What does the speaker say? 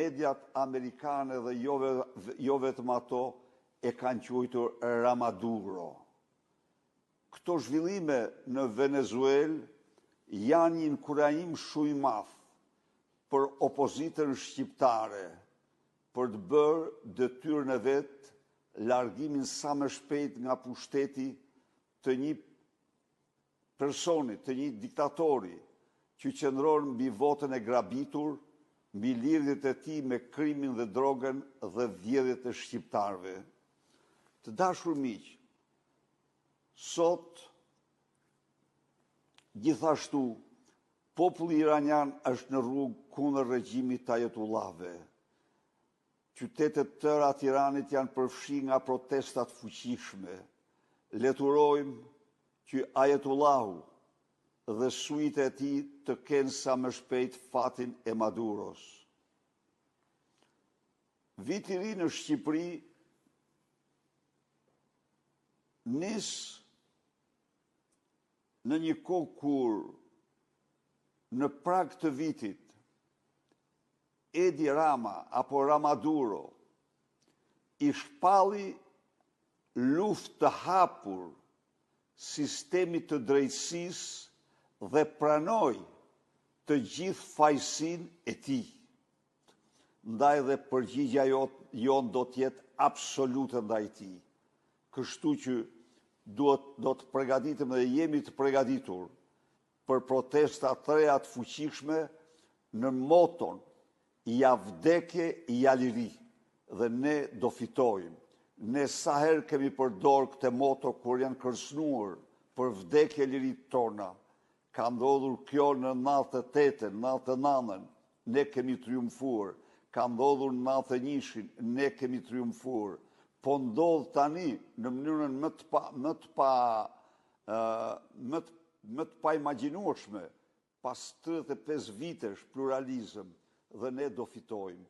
mediat amerikane dhe jo vetëm ato e kanë quajtur Ramaduro. Këto zhvillime në Venezuelë janë një inkurajim shumë i madh për opozitën shqiptare për të bërë detyrën e vet largimin sa më shpejt nga pushteti të një personi, të një diktatori që qëndron mbi votën e grabitur, mbi lidhjet e tij me krimin dhe drogën dhe vjedhjet e shqiptarëve. Të dashur miq, sot gjithashtu populli iranian është në rrugë kundër regjimit të Ajatullahëve. Qytetet të tëra të Iranit janë përfshirë nga protestat fuqishme. Le të urojmë që Ajatullahu dhe suite e tij të kenë sa më shpejt fatin e Maduros. Viti i ri në Shqipëri nis në një kohë kur në prag të vitit Edi Rama apo Ramaduro i shpalli luftë të hapur sistemit të drejtësisë dhe pranoi të gjithë fajësinë e tij. Ndaj dhe përgjigja jon do të jetë absolute ndaj tij. Kështu që do të përgatitem dhe jemi të përgatitur për protesta të reja të fuqishme në moton ja vdekje, ja liri, dhe ne do fitojmë. Ne sa herë kemi përdorur këtë moto kur janë kërcënuar për vdekje lirit tona. Ka ndodhur kjo në 98, 99, ne kemi triumfuar. Ka ndodhur në 91, ne kemi triumfuar. Po ndodh tani në mënyrën më të paimagjinueshme pas 35 vitesh pluralizëm dhe ne do fitojmë.